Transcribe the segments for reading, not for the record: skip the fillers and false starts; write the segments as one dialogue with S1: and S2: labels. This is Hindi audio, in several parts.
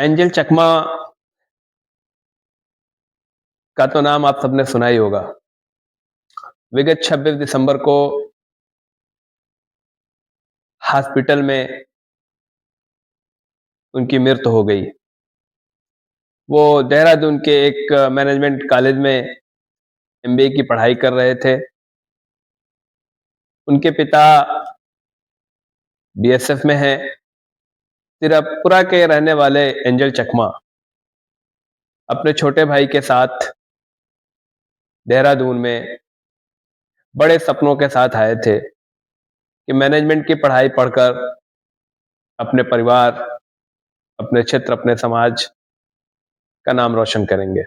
S1: एंजल चकमा का तो नाम आप सबने सुना ही होगा। विगत 26 दिसंबर को हॉस्पिटल में उनकी मृत्यु हो गई। वो देहरादून के एक मैनेजमेंट कॉलेज में एमबीए की पढ़ाई कर रहे थे। उनके पिता बीएसएफ में हैं। तिरपुरा के रहने वाले एंजल चकमा अपने छोटे भाई के साथ देहरादून में बड़े सपनों के साथ आए थे कि मैनेजमेंट की पढ़ाई पढ़कर अपने परिवार, अपने क्षेत्र, अपने समाज का नाम रोशन करेंगे।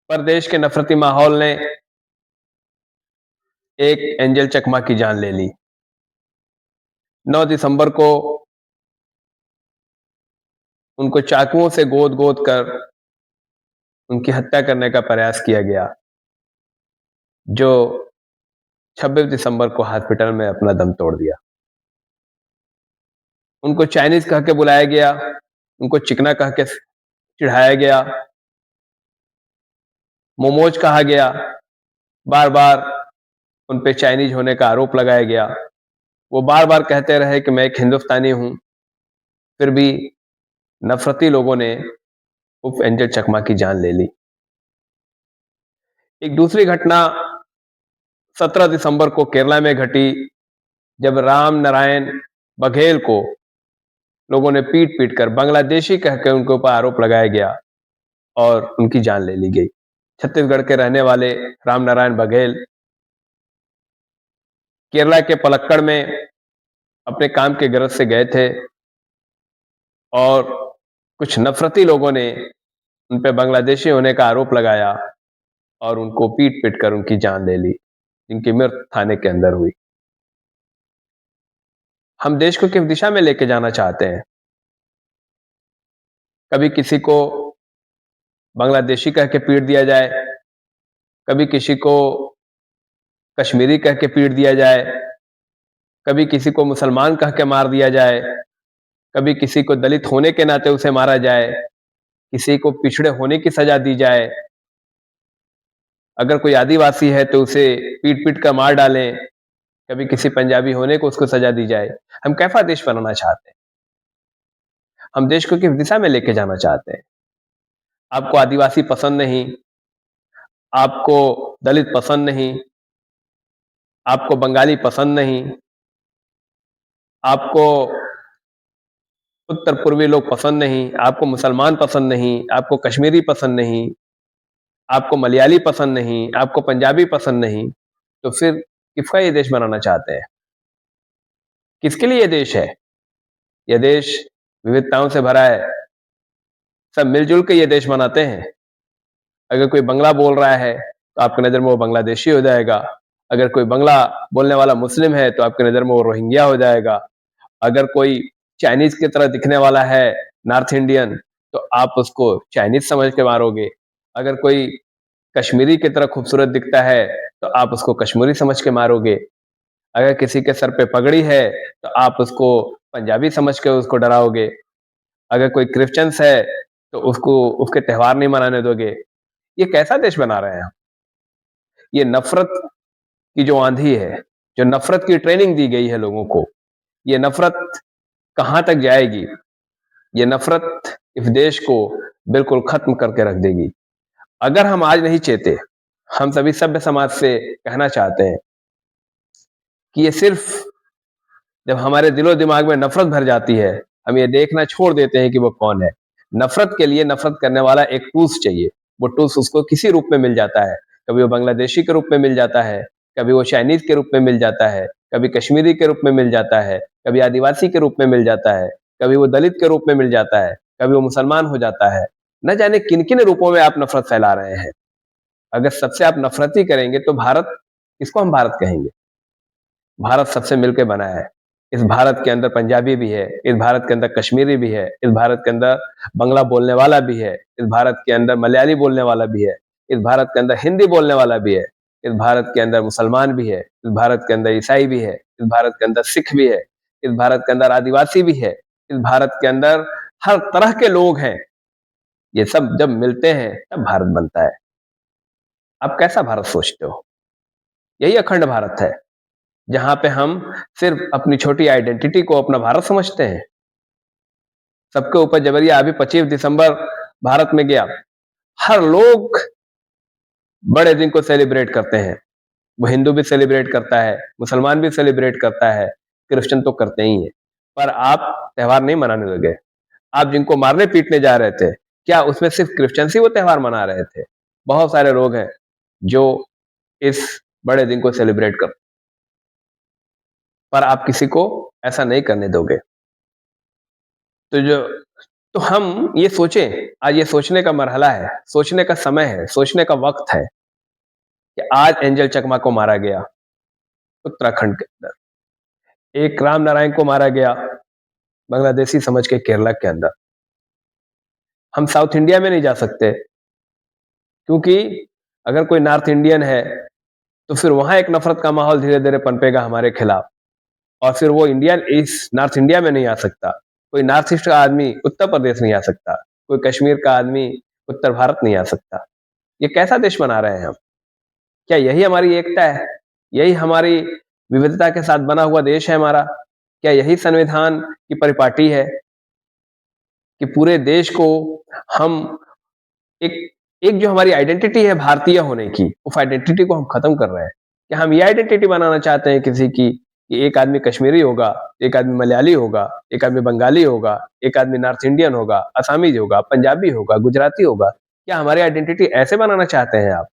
S1: पर देश के नफरती माहौल ने एक एंजल चकमा की जान ले ली। 9 दिसंबर को उनको चाकुओं से गोद-गोद कर उनकी हत्या करने का प्रयास किया गया, जो 26 दिसंबर को हॉस्पिटल में अपना दम तोड़ दिया। उनको चाइनीज कह के बुलाया गया, उनको चिकना कह के चिढ़ाया गया, मोमोज कहा गया, बार-बार उन पे चाइनीज होने का आरोप लगाया गया। वो बार-बार कहते रहे कि मैं एक हिंदुस्तानी हूँ, फिर भी नफरती लोगों ने उस एंजल चकमा की जान ले ली। एक दूसरी घटना 17 दिसंबर को केरला में घटी, जब राम नारायण बघेल को लोगों ने पीट-पीट कर बांग्लादेशी कह के उनके ऊपर आरोप लगाया गया और उनकी जान ले ली गई। छत्तीसगढ़ के रहने वाले राम नारायण बघेल केरला के पलक्कड़ में अपने काम के गरज से गए थे और कुछ नफरती लोगों ने उन पे बांग्लादेशी होने का आरोप लगाया और उनको पीट-पीट कर उनकी जान ले ली, जिनकी मृत्यु थाने के अंदर हुई। हम देश को किस दिशा में लेके जाना चाहते हैं? कभी किसी को बांग्लादेशी कह के पीट दिया जाए, कभी किसी को कश्मीरी कह के पीट दिया जाए, कभी किसी को मुसलमान कह के मार दिया जाए, कभी किसी को दलित होने के नाते उसे मारा जाए, किसी को पिछड़े होने की सजा दी जाए, अगर कोई आदिवासी है तो उसे पीट-पीट कर मार डालें, कभी किसी पंजाबी होने को उसको सजा दी जाए। हम कैसा देश बनाना चाहते हैं? हम देश को किस दिशा में लेके जाना चाहते हैं? आपको आदिवासी पसंद नहीं, आपको दलित पसंद नहीं, आपको बंगाली पसंद नहीं, आपको उत्तर पूर्वी लोग पसंद नहीं, आपको मुसलमान पसंद नहीं, आपको कश्मीरी पसंद नहीं, आपको मलयाली पसंद नहीं, आपको पंजाबी पसंद नहीं, तो फिर किसका ये देश बनाना चाहते हैं? किसके लिए ये देश है? ये देश विविधताओं से भरा है। सब मिलजुल के ये देश बनाते हैं। अगर कोई बंगला बोल रहा है, तो आपकी नज़र में वो बांग्लादेशी हो जाएगा। अगर कोई बंगला बोलने वाला मुस्लिम है, तो आपकी नज़र में वो रोहिंग्या हो जाएगा। अगर कोई चाइनीज़ की तरह दिखने वाला है, नॉर्थ इंडियन, तो आप उसको चाइनीज़ समझ के मारोगे। अगर कोई कश्मीरी की तरह खूबसूरत दिखता है, तो आप उसको कश्मीरी समझ के मारोगे। अगर किसी के सर पे पगड़ी है, तो आप उसको पंजाबी समझ के उसको डराओगे। अगर कोई क्रिश्चियंस है, तो उसको उसके त्योहार नहीं मनाने दोगे। ये कैसा देश बना रहे हैं हम? ये नफ़रत की जो आंधी है, जो नफ़रत की ट्रेनिंग दी गई है लोगों को, ये नफ़रत कहाँ तक जाएगी? ये नफ़रत इस देश को बिल्कुल खत्म करके रख देगी। अगर हम आज नहीं चेते, हम सभी सभ्य समाज से कहना चाहते हैं कि ये सिर्फ़ जब हमारे दिलो-दिमाग में नफ़रत भर जाती है, हम ये देखना छोड़ देते हैं कि वो कौन है। नफ़रत के लिए नफ़रत करने वाला एक टूल्स चाहिए। वो टूल्स उसको किसी रूप में मिल जाता है। कभी वो बांग्लादेशी के रूप में मिल जाता है, कभी वो चाइनीज़ के रूप में मिल जाता है, कभी कश्मीरी के रूप में मिल जाता है, कभी आदिवासी के रूप में मिल जाता है, कभी वो दलित के रूप में मिल जाता है, कभी वो मुसलमान हो जाता है। न जाने किन-किन रूपों में आप नफ़रत फैला रहे हैं। अगर सबसे आप नफ़रत ही करेंगे, तो भारत किसको हम भारत कहेंगे? भारत सबसे मिलके बना है। इस भारत के अंदर पंजाबी भी है, इस भारत के अंदर कश्मीरी भी है, इस भारत के अंदर बंगला बोलने वाला भी है, इस भारत के अंदर मलयाली बोलने वाला भी है, इस भारत के अंदर हिंदी बोलने वाला भी है, इस भारत के अंदर मुसलमान भी है, इस भारत के अंदर ईसाई भी है, इस भारत के अंदर सिख भी है, इस भारत के अंदर आदिवासी भी है, इस भारत के अंदर हर तरह के लोग हैं, ये सब जब मिलते हैं तब भारत बनता है। आप कैसा भारत सोचते हो? यही अखंड भारत है, जहाँ पे हम सिर्फ़ अपनी छोटी आइडेंटिटी को अपना भारत समझते हैं। सबके ऊपर जबरिया अभी 25 दिसंबर भारत में गया, हर लोग बड़े दिन को सेलिब्रेट करते हैं। वो हिंदू भी सेलिब्रेट करता है, मुसलमान भी सेलिब्रेट करता है, क्रिश्चियन तो करते ही हैं। पर आप त्योहार नहीं मनाने लगे। आप जिनको मारने पीटने जा रहे थे, क्या उसमें सिर्फ क्रिश्चियंस ही वो त्योहार मना रहे थे? बहुत सारे लोग हैं जो इस बड़े दिन को सेलिब्रेट कर, पर आप किसी को ऐसा नहीं करने दोगे। तो जो तो हम ये सोचें, आज ये सोचने का मरहला है, सोचने का समय है, सोचने का वक़्त है कि आज एंजल चकमा को मारा गया, उत्तराखंड के अंदर। एक राम नारायण को मारा गया, बांग्लादेशी समझ के केरला के अंदर। हम साउथ इंडिया में नहीं जा सकते, क्योंकि अगर कोई नॉर्थ इंडियन है, तो फिर वहाँ एक नफ़रत का माहौल धीरे-धीरे पनपेगा हमारे खिलाफ, और फिर वो इंडियन इस नॉर्थ इंडिया में नहीं आ सकता। कोई नॉर्थ ईस्ट का आदमी उत्तर प्रदेश नहीं आ सकता, कोई कश्मीर का आदमी उत्तर भारत नहीं आ सकता। ये कैसा देश बना रहे हैं हम? क्या यही हमारी एकता है? यही हमारी विविधता के साथ बना हुआ देश है हमारा? क्या यही संविधान की परिपाटी है कि पूरे देश को हम एक एक जो हमारी आइडेंटिटी है भारतीय होने की, उस आइडेंटिटी को हम खत्म कर रहे हैं? क्या हम ये आइडेंटिटी बनाना चाहते हैं किसी की कि एक आदमी कश्मीरी होगा, एक आदमी मलयाली होगा, एक आदमी बंगाली होगा, एक आदमी नॉर्थ इंडियन होगा, असामीज होगा, पंजाबी होगा, गुजराती होगा? क्या हमारी आइडेंटिटी ऐसे बनाना चाहते हैं आप?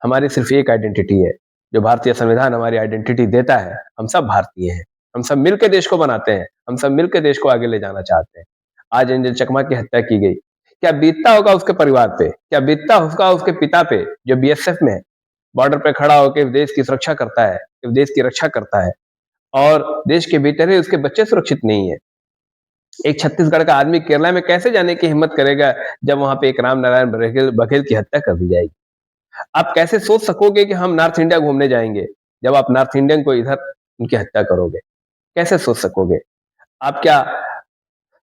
S1: हमारी सिर्फ एक आइडेंटिटी है, जो भारतीय संविधान हमारी आइडेंटिटी देता है। हम सब भारतीय हैं, हम सब मिलके देश को बनाते हैं, हम सब मिलके देश को आगे ले जाना चाहते हैं। आज एंजल चकमा की हत्या की गई, क्या बीतता होगा उसके परिवार पे? क्या बीतता होगा उसके पिता पे, जो बीएसएफ में है, बॉर्डर पे खड़ा होके देश की सुरक्षा करता है, देश की रक्षा करता है, और देश के भीतर ही उसके बच्चे सुरक्षित नहीं है। एक छत्तीसगढ़ का आदमी केरला में कैसे जाने की हिम्मत करेगा, जब वहां पे एक राम नारायण बघेल बघेल की हत्या कर दी जाएगी? आप कैसे सोच सकोगे कि हम नॉर्थ इंडिया घूमने जाएंगे, जब आप नॉर्थ इंडियन को इधर उनकी हत्या करोगे? कैसे सोच सकोगे? आप क्या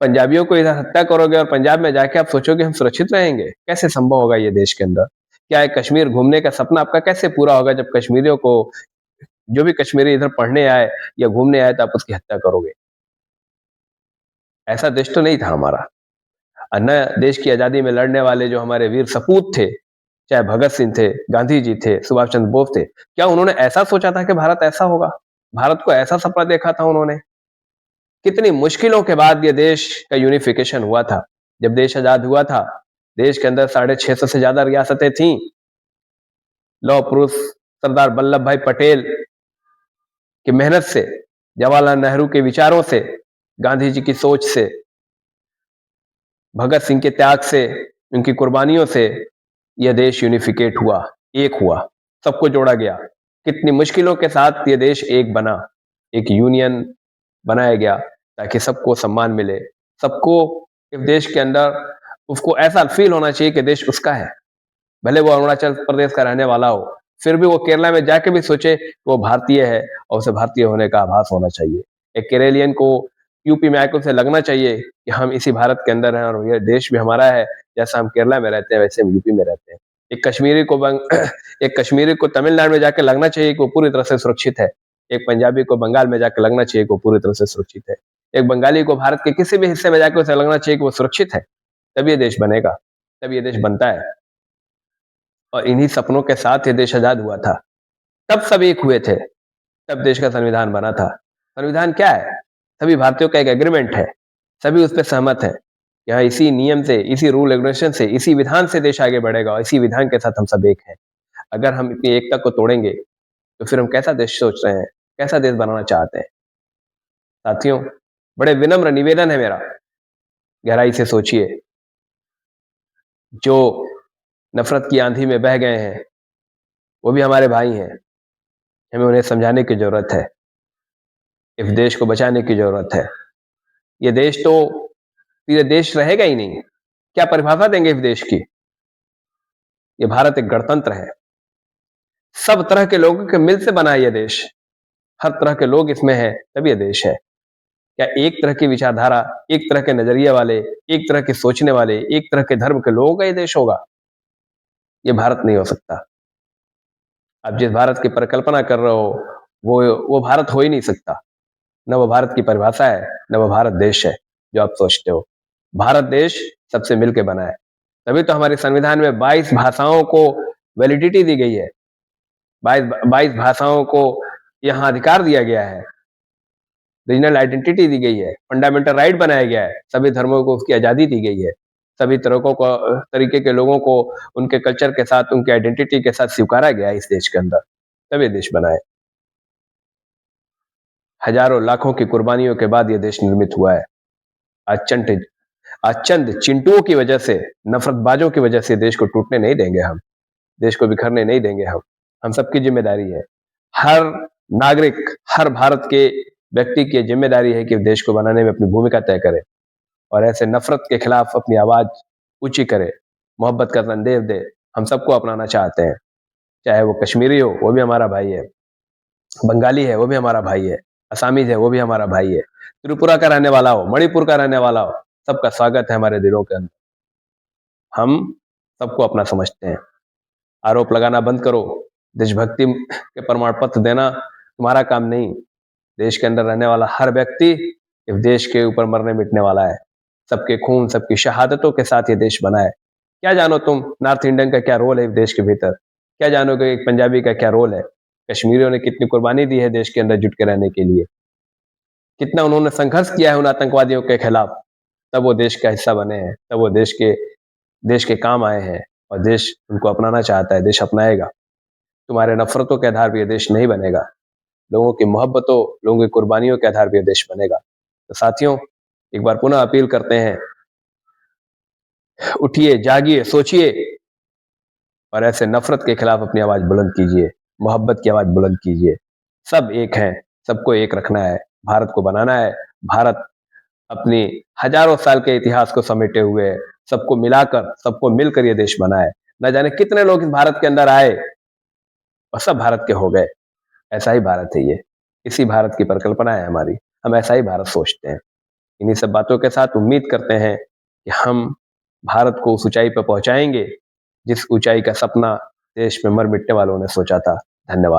S1: पंजाबियों को इधर हत्या करोगे और पंजाब में जाके आप सोचोगे हम सुरक्षित रहेंगे? कैसे संभव होगा ये देश के अंदर? क्या एक कश्मीर घूमने का सपना आपका कैसे पूरा होगा, जब कश्मीरियों को, जो भी कश्मीरी इधर पढ़ने आए या घूमने आए, तो आप उसकी हत्या करोगे? ऐसा देश तो नहीं था हमारा। अन्य देश की आजादी में लड़ने वाले जो हमारे वीर सपूत थे, चाहे भगत सिंह थे, गांधी जी थे, सुभाष चंद्र बोस थे, क्या उन्होंने ऐसा सोचा था कि भारत ऐसा होगा? भारत को ऐसा सपना देखा था उन्होंने? कितनी मुश्किलों के बाद ये देश का यूनिफिकेशन हुआ था। जब देश आजाद हुआ था, देश के अंदर 650 से ज्यादा रियासतें थीं। लौह पुरुष सरदार वल्लभ भाई पटेल की मेहनत से, जवाहरलाल नेहरू के विचारों से, गांधी जी की सोच से, भगत सिंह के त्याग से, उनकी कुर्बानियों से यह देश यूनिफिकेट हुआ, एक हुआ, सबको जोड़ा गया। कितनी मुश्किलों के साथ ये देश एक बना, एक यूनियन बनाया गया, ताकि सबको सम्मान मिले। सबको इस देश के अंदर उसको ऐसा फील होना चाहिए कि देश उसका है। भले वो अरुणाचल प्रदेश का रहने वाला हो, फिर भी वो केरला में जाके भी सोचे कि वो भारतीय है और उसे भारतीय होने का आभास होना चाहिए। एक केरेलियन को यूपी में आके उसे लगना चाहिए कि हम इसी भारत के अंदर हैं और ये देश भी हमारा है। जैसा हम केरला में रहते हैं, वैसे हम यूपी में रहते हैं। एक कश्मीरी को एक कश्मीरी को तमिलनाडु में जाके लगना चाहिए कि वो पूरी तरह से सुरक्षित है। एक पंजाबी को बंगाल में जाके लगना चाहिए कि वो पूरी तरह से सुरक्षित है। एक बंगाली को भारत के किसी भी हिस्से में जाके उसे लगना चाहिए कि वो सुरक्षित है। तब ये देश बनेगा, तब ये देश बनता है। और इन्हीं सपनों के साथ ये देश आजाद हुआ था। तब सब एक हुए थे, तब देश का संविधान बना था। संविधान क्या है? सभी भारतीयों का एक एग्रीमेंट है, सभी उस पे सहमत हैं। यहाँ इसी नियम से, इसी रूल रेगुलेशन से, इसी विधान से देश आगे बढ़ेगा और इसी विधान के साथ हम सब एक हैं। अगर हम इतनी एकता को तोड़ेंगे, तो फिर हम कैसा देश सोच रहे हैं? कैसा देश बनाना चाहते हैं? साथियों, बड़े विनम्र निवेदन है मेरा, गहराई से सोचिए। जो नफ़रत की आंधी में बह गए हैं, वो भी हमारे भाई हैं। हमें उन्हें समझाने की ज़रूरत है। इस देश को बचाने की ज़रूरत है। ये देश तो फिर ये देश रहेगा ही नहीं। क्या परिभाषा देंगे इस देश की? ये भारत एक गणतंत्र है। सब तरह के लोगों के मिल से बना है ये देश। हर तरह के लोग इसमें हैं, तब ये देश है। क्या एक तरह की विचारधारा, एक तरह के नजरिए वाले, एक तरह के सोचने वाले, एक तरह के धर्म के लोगों का ये देश होगा? ये भारत नहीं हो सकता। आप जिस भारत की परिकल्पना कर रहे हो, वो भारत हो ही नहीं सकता। न वो भारत की परिभाषा है, न वो भारत देश है, जो आप सोचते हो। भारत देश सबसे मिलके बना है। तभी तो हमारे संविधान में 22 भाषाओं को वैलिडिटी दी गई है। 22 भाषाओं को यहाँ अधिकार दिया गया है। रीजनल आइडेंटिटी दी गई है, फंडामेंटल राइट बनाया गया है, सभी धर्मों को उसकी आज़ादी दी गई है, सभी तरीके के लोगों को उनके कल्चर के साथ, उनके आइडेंटिटी के साथ स्वीकारा गया है इस देश के अंदर, तब ये देश बना है। हजारों लाखों की कुर्बानियों के बाद ये देश निर्मित हुआ है। आज चंद चिंटुओं की वजह से, नफरतबाजों की वजह से देश को टूटने नहीं देंगे हम, देश को बिखरने नहीं देंगे हम सबकी जिम्मेदारी है। हर नागरिक, हर भारत के व्यक्ति की जिम्मेदारी है कि देश को बनाने में अपनी भूमिका तय करे और ऐसे नफरत के खिलाफ अपनी आवाज ऊंची करे, मोहब्बत का संदेश दे। हम सबको अपनाना चाहते हैं, चाहे वो कश्मीरी हो, वो भी हमारा भाई है, बंगाली है, वो भी हमारा भाई है, असामीज है, वो भी हमारा भाई है, त्रिपुरा का रहने वाला हो, मणिपुर का रहने वाला हो, सबका स्वागत है हमारे दिलों के अंदर। हम सबको अपना समझते हैं। आरोप लगाना बंद करो। देशभक्ति के प्रमाण पत्र देना तुम्हारा काम नहीं। देश के अंदर रहने वाला हर व्यक्ति इस देश के ऊपर मरने मिटने वाला है। सबके खून, सबकी शहादतों के साथ ये देश बना है। क्या जानो तुम नॉर्थ इंडियन का क्या रोल है इस देश के भीतर? क्या जानोगे एक पंजाबी का क्या रोल है? कश्मीरियों ने कितनी कुर्बानी दी है देश के अंदर जुट के रहने के लिए, कितना उन्होंने संघर्ष किया है उन आतंकवादियों के खिलाफ, तब वो देश का हिस्सा बने हैं, तब वो देश के काम आए हैं और देश उनको अपनाना चाहता है, देश अपनाएगा। तुम्हारे नफरतों के आधार पर ये देश नहीं बनेगा, लोगों की मोहब्बतों, लोगों की कुर्बानियों के आधार पर ये देश बनेगा। तो साथियों, एक बार पुनः अपील करते हैं, उठिए, जागिए, सोचिए और ऐसे नफरत के खिलाफ अपनी आवाज बुलंद कीजिए, मोहब्बत की आवाज बुलंद कीजिए। सब एक हैं, सबको एक रखना है, भारत को बनाना है। भारत अपनी हजारों साल के इतिहास को समेटे हुए है, सबको मिलाकर, सबको मिलकर ये देश बना है। न जाने कितने लोग इस भारत के अंदर आए और सब भारत के हो गए। ऐसा ही भारत है ये, इसी भारत की परिकल्पना है हमारी, हम ऐसा ही भारत सोचते हैं। इन्हीं सब बातों के साथ उम्मीद करते हैं कि हम भारत को उस ऊंचाई पर पहुंचाएंगे जिस ऊंचाई का सपना देश में मर मिटने वालों ने सोचा था। धन्यवाद।